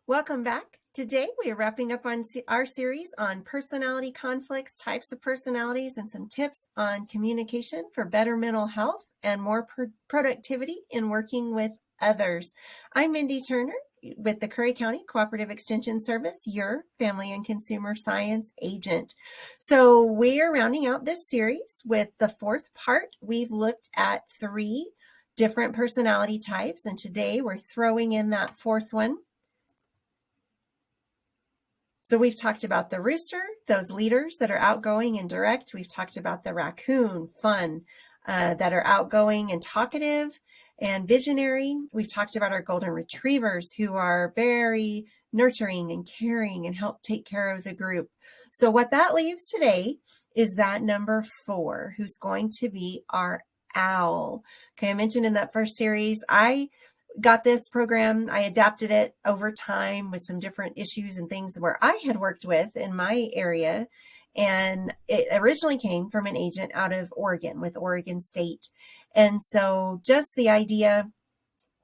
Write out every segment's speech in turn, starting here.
Welcome back. Today we are wrapping up on our series on personality conflicts, types of personalities, and some tips on communication for better mental health and more productivity in working with others. I'm Mindy Turner with the Curry County Cooperative Extension Service, your family and consumer science agent. So we're rounding out this series with the fourth part. We've looked at 3 different personality types, and today we're throwing in that fourth one. So we've talked about the rooster, those leaders that are outgoing and direct. We've talked about the raccoon, fun, that are outgoing and talkative and visionary. We've talked about our golden retrievers who are very nurturing and caring and help take care of the group. So what that leaves today is that number 4, who's going to be our owl. Okay, I mentioned in that first series, I got this program. I adapted it over time with some different issues and things where I had worked with in my area. And it originally came from an agent out of Oregon with Oregon State. And so just the idea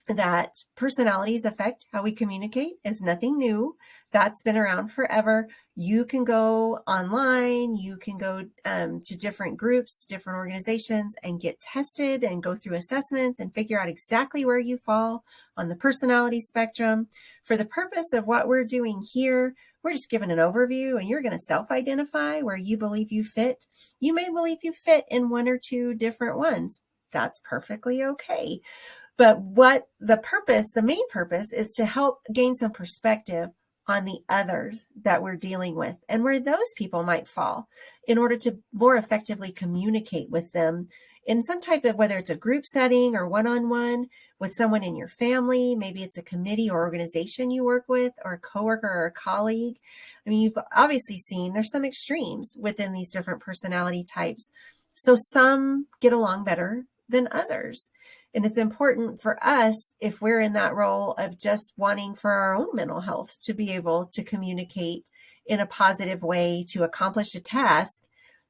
that personalities affect how we communicate is nothing new. That's been around forever. You can go online, you can go to different groups, different organizations, and get tested and go through assessments and figure out exactly where you fall on the personality spectrum. For the purpose of what we're doing here, we're just giving an overview, and you're going to self-identify where you believe you fit. You may believe you fit in 1 or 2 different ones. That's perfectly okay. But what the main purpose is to help gain some perspective on the others that we're dealing with and where those people might fall in order to more effectively communicate with them in some type of, whether it's a group setting or one-on-one with someone in your family, maybe it's a committee or organization you work with, or a coworker or a colleague. I mean, you've obviously seen there's some extremes within these different personality types. So some get along better than others. And it's important for us, if we're in that role of just wanting for our own mental health, to be able to communicate in a positive way to accomplish a task,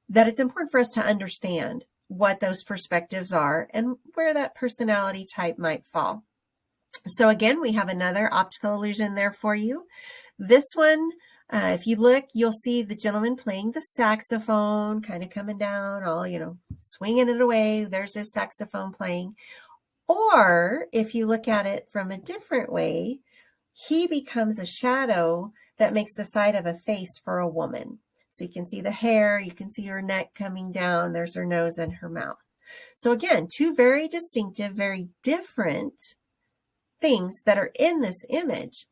that it's important for us to understand what those perspectives are and where that personality type might fall. So again, we have another optical illusion there for you. This one, if you look, you'll see the gentleman playing the saxophone, kind of coming down, all, swinging it away. There's this saxophone playing. Or if you look at it from a different way, he becomes a shadow that makes the side of a face for a woman. So you can see the hair, you can see her neck coming down, there's her nose and her mouth. So again, 2 very distinctive, very different things that are in this image.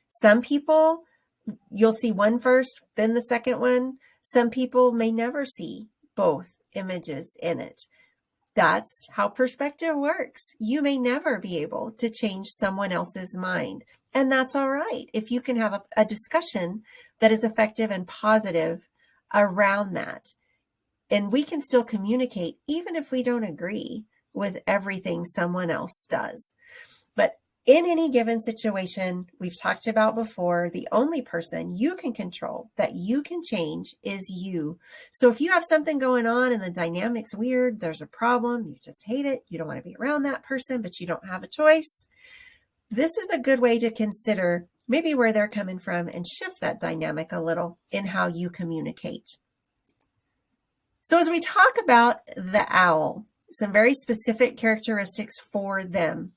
Some people, you'll see one first, then the second one. Some people may never see both images in it. That's how perspective works. You may never be able to change someone else's mind. And that's all right if you can have a discussion that is effective and positive around that. And we can still communicate even if we don't agree with everything someone else does. But in any given situation, we've talked about before, the only person you can control, that you can change, is you. So if you have something going on and the dynamic's weird, there's a problem, you just hate it, you don't want to be around that person, but you don't have a choice, this is a good way to consider maybe where they're coming from and shift that dynamic a little in how you communicate. So as we talk about the owl, some very specific characteristics for them.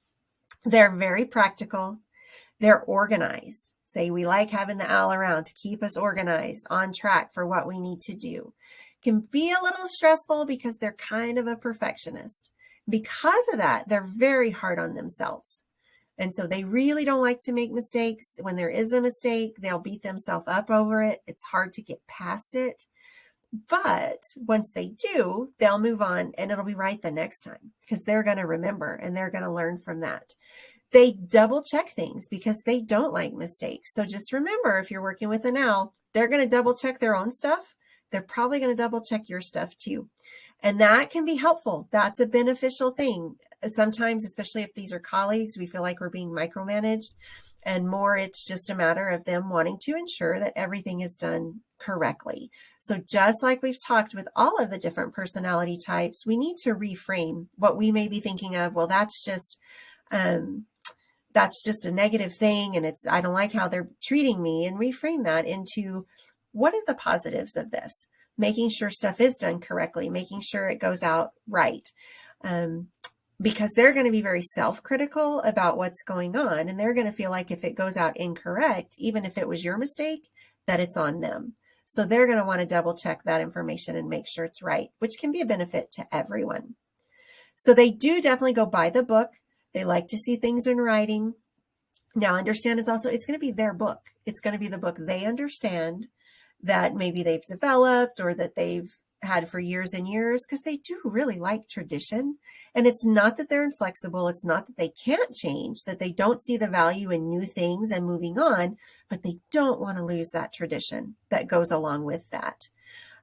They're very practical. They're organized. Say we like having the owl around to keep us organized, on track for what we need to do. Can be a little stressful because they're kind of a perfectionist. Because of that, they're very hard on themselves. And so they really don't like to make mistakes. When there is a mistake, they'll beat themselves up over it. It's hard to get past it. But once they do, they'll move on and it'll be right the next time because they're going to remember and they're going to learn from that. They double check things because they don't like mistakes. So just remember, if you're working with an owl, they're going to double check their own stuff. They're probably going to double check your stuff too. And that can be helpful. That's a beneficial thing. Sometimes, especially if these are colleagues, we feel like we're being micromanaged. And more, it's just a matter of them wanting to ensure that everything is done correctly. So just like we've talked with all of the different personality types, we need to reframe what we may be thinking of. Well, that's just that's just a negative thing and I don't like how they're treating me, and reframe that into what are the positives of this? Making sure stuff is done correctly, making sure it goes out right. Um, because they're going to be very self-critical about what's going on, and they're going to feel like if it goes out incorrect, even if it was your mistake, that it's on them. So they're going to want to double check that information and make sure it's right, which can be a benefit to everyone. So they do definitely go by the book. They like to see things in writing. Now, understand it's going to be their book. It's going to be the book they understand, that maybe they've developed or that they've had for years and years, because they do really like tradition. And it's not that they're inflexible. It's not that they can't change, that they don't see the value in new things and moving on, but they don't want to lose that tradition that goes along with that.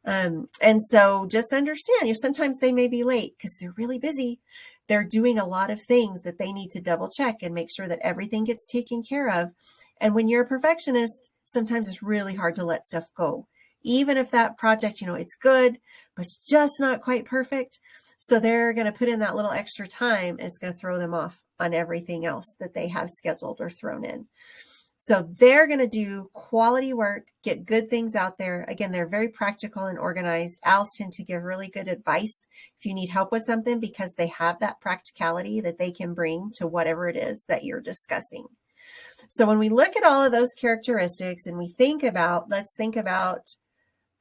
And so just understand, sometimes they may be late because they're really busy. They're doing a lot of things that they need to double check and make sure that everything gets taken care of. And when you're a perfectionist, sometimes it's really hard to let stuff go. Even if that project, it's good, but it's just not quite perfect. So they're going to put in that little extra time, and it's going to throw them off on everything else that they have scheduled or thrown in. So they're going to do quality work, get good things out there. Again, they're very practical and organized. Owls tend to give really good advice if you need help with something, because they have that practicality that they can bring to whatever it is that you're discussing. So when we look at all of those characteristics and we think about, let's think about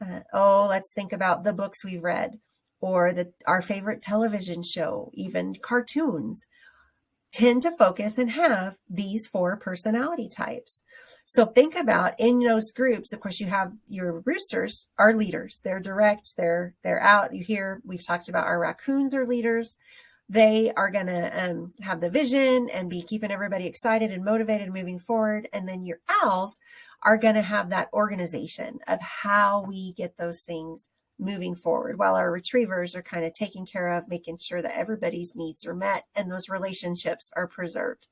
the books we've read, or our favorite television show, even cartoons, tend to focus and have these 4 personality types. So think about, in those groups, of course, you have your roosters are leaders. They're direct, they're out. We've talked about our raccoons are leaders. They are going to have the vision and be keeping everybody excited and motivated moving forward. And then your owls are going to have that organization of how we get those things moving forward, while our retrievers are kind of taking care of making sure that everybody's needs are met and those relationships are preserved.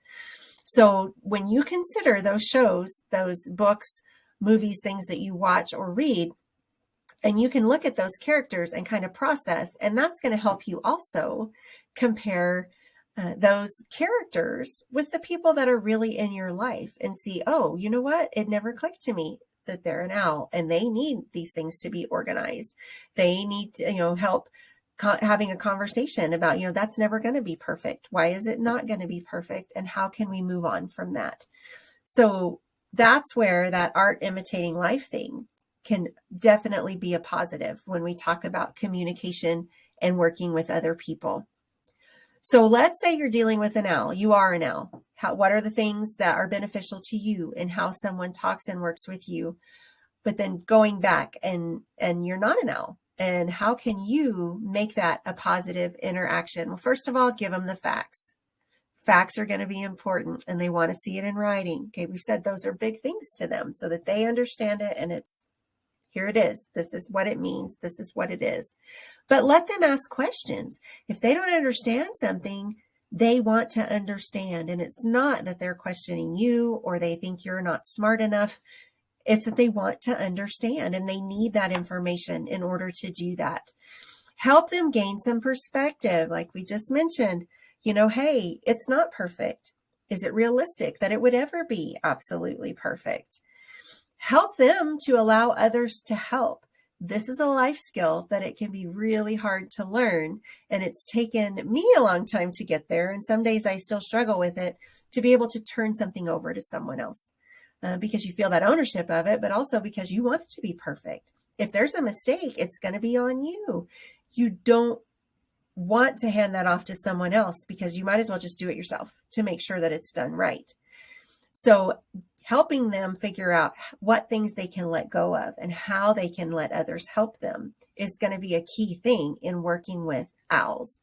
So when you consider those shows, those books, movies, things that you watch or read, and you can look at those characters and kind of process, and that's going to help you also compare those characters with the people that are really in your life and see, oh, you know what? It never clicked to me that they're an owl and they need these things to be organized. They need to, help having a conversation about, that's never going to be perfect. Why is it not going to be perfect? And how can we move on from that? So that's where that art imitating life thing can definitely be a positive when we talk about communication and working with other people. So let's say you're dealing with an owl. You are an owl. What are the things that are beneficial to you and how someone talks and works with you? But then going back and you're not an owl. And how can you make that a positive interaction? Well, first of all, give them the facts. Facts are going to be important and they want to see it in writing. Okay, we've said those are big things to them so that they understand it, and here it is. This is what it means. This is what it is. But let them ask questions. If they don't understand something, they want to understand. And it's not that they're questioning you or they think you're not smart enough. It's that they want to understand and they need that information in order to do that. Help them gain some perspective. Like we just mentioned, hey, it's not perfect. Is it realistic that it would ever be absolutely perfect? Help them to allow others to help. This is a life skill that it can be really hard to learn. And it's taken me a long time to get there. And some days I still struggle with it, to be able to turn something over to someone else because you feel that ownership of it, but also because you want it to be perfect. If there's a mistake, it's going to be on you. You don't want to hand that off to someone else because you might as well just do it yourself to make sure that it's done right. So helping them figure out what things they can let go of and how they can let others help them is going to be a key thing in working with owls.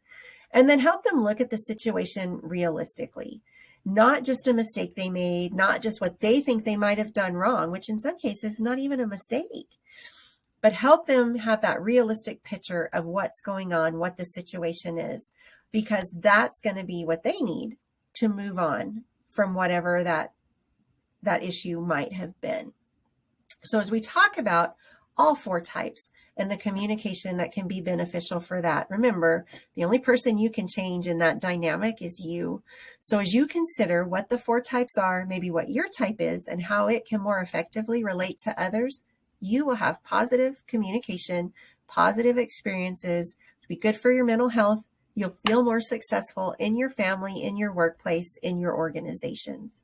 And then help them look at the situation realistically, not just a mistake they made, not just what they think they might have done wrong, which in some cases is not even a mistake, but help them have that realistic picture of what's going on, what the situation is, because that's going to be what they need to move on from whatever that issue might have been. So as we talk about all four types and the communication that can be beneficial for that. Remember, the only person you can change in that dynamic is you. So as you consider what the four types are, maybe what your type is and how it can more effectively relate to others, you will have positive communication, positive experiences, be good for your mental health. You'll feel more successful in your family, in your workplace, in your organizations.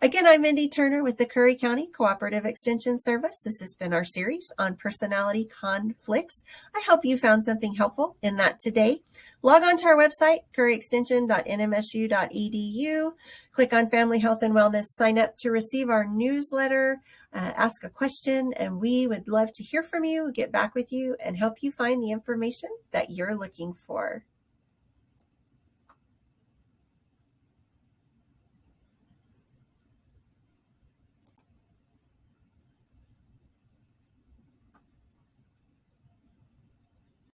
Again, I'm Mindy Turner with the Curry County Cooperative Extension Service. This has been our series on personality conflicts. I hope you found something helpful in that today. Log on to our website, curryextension.nmsu.edu. Click on Family Health and Wellness. Sign up to receive our newsletter. Ask a question, and we would love to hear from you, get back with you, and help you find the information that you're looking for.